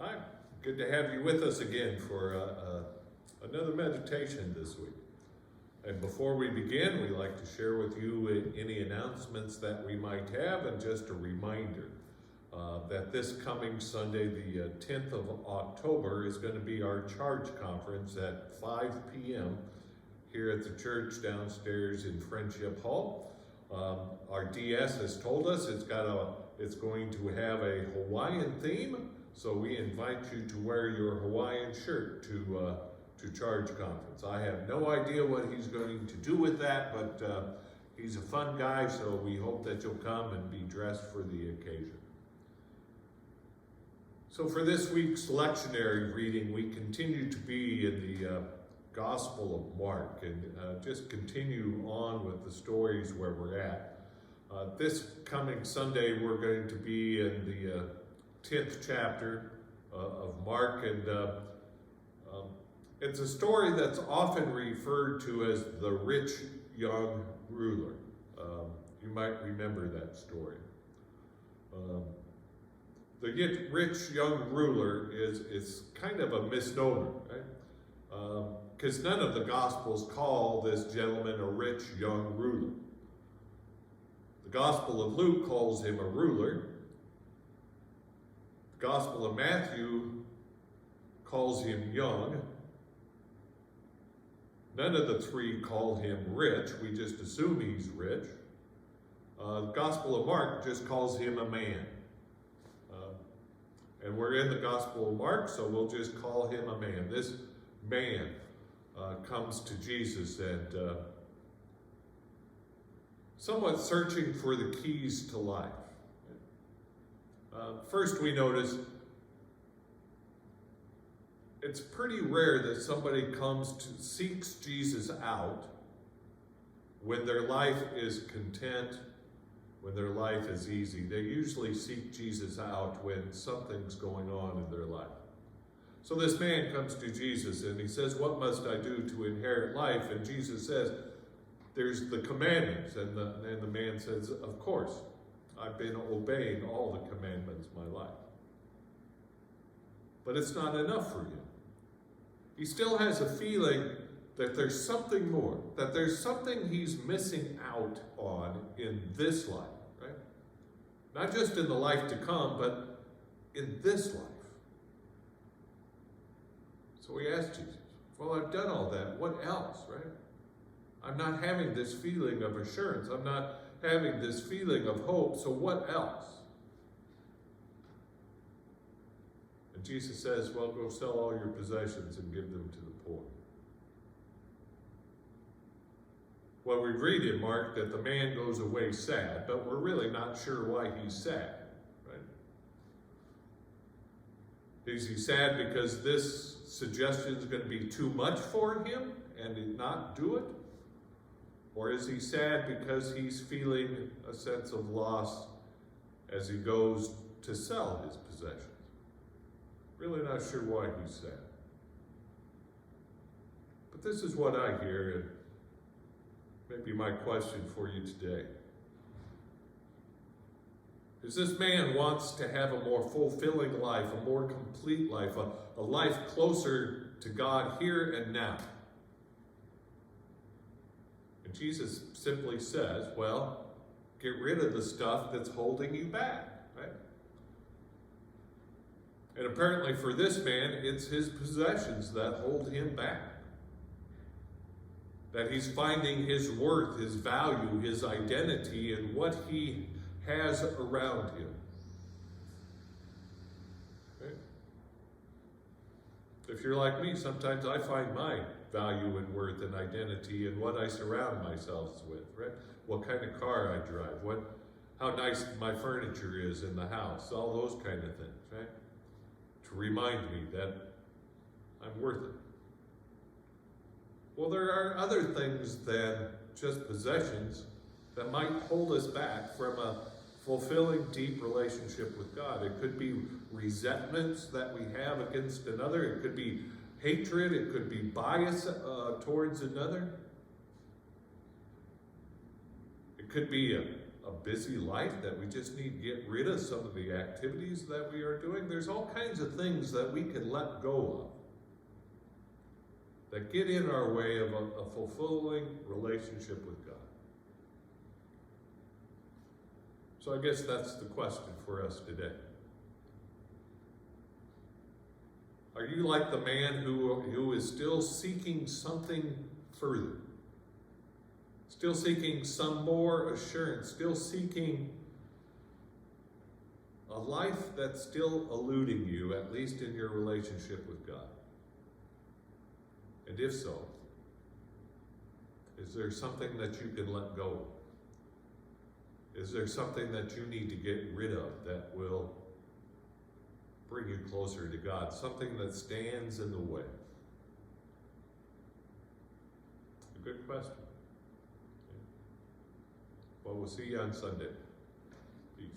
Hi, good to have you with us again for another meditation this week. And before we begin, we'd like to share with you any announcements that we might have, and just a reminder that this coming Sunday, the 10th of October, is going to be our Charge Conference at 5 p.m. here at the church downstairs in Friendship Hall. Our DS has told us it's going to have a Hawaiian theme. So we invite you to wear your Hawaiian shirt to Charge Conference. I have no idea what he's going to do with that, but he's a fun guy, so we hope that you'll come and be dressed for the occasion. So for this week's lectionary reading, we continue to be in the Gospel of Mark, and just continue on with the stories where we're at. This coming Sunday, we're going to be in the 10th chapter of Mark, and it's a story that's often referred to as the rich young ruler. You might remember that story. The rich young ruler is kind of a misnomer, right? Because none of the Gospels call this gentleman a rich young ruler. The Gospel of Luke calls him a ruler. The Gospel of Matthew calls him young. None of the three call him rich. We just assume he's rich. The Gospel of Mark just calls him a man. And we're in the Gospel of Mark, so we'll just call him a man. This man comes to Jesus and somewhat searching for the keys to life. First, we notice it's pretty rare that somebody seeks Jesus out when their life is content, when their life is easy. They usually seek Jesus out when something's going on in their life. So this man comes to Jesus and he says, "What must I do to inherit life?" And Jesus says, "There's the commandments." And the man says, "Of course. I've been obeying all the commandments my life." But it's not enough for him. He still has a feeling that there's something more, that there's something he's missing out on in this life, right? Not just in the life to come, but in this life. So he asked Jesus, "Well, I've done all that. What else, right? I'm not having this feeling of assurance. I'm not having this feeling of hope, so what else?" And Jesus says, "Well, go sell all your possessions and give them to the poor." Well, we read in Mark that the man goes away sad, but we're really not sure why he's sad, right? Is he sad because this suggestion is going to be too much for him and he not do it? Or is he sad because he's feeling a sense of loss as he goes to sell his possessions? Really not sure why he's sad. But this is what I hear, and maybe my question for you today. Is this man wants to have a more fulfilling life, a more complete life, a life closer to God here and now. And Jesus simply says, well, get rid of the stuff that's holding you back, right? And apparently for this man, it's his possessions that hold him back. That he's finding his worth, his value, his identity in what he has around him. Okay? If you're like me, sometimes I find my value and worth and identity in what I surround myself with, right? What kind of car I drive, how nice my furniture is in the house, all those kind of things, right? To remind me that I'm worth it. Well, there are other things than just possessions that might hold us back from a fulfilling, deep relationship with God. It could be resentments that we have against another. It could be hatred. It could be bias towards another. It could be a a busy life that we just need to get rid of some of the activities that we are doing. There's all kinds of things that we can let go of that get in our way of a fulfilling relationship with God. So I guess that's the question for us today. Are you like the man who is still seeking something further? Still seeking some more assurance, still seeking a life that's still eluding you, at least in your relationship with God? And if so, is there something that you can let go of? Is there something that you need to get rid of that will bring you closer to God? Something that stands in the way? A good question. Well, we'll see you on Sunday. Peace.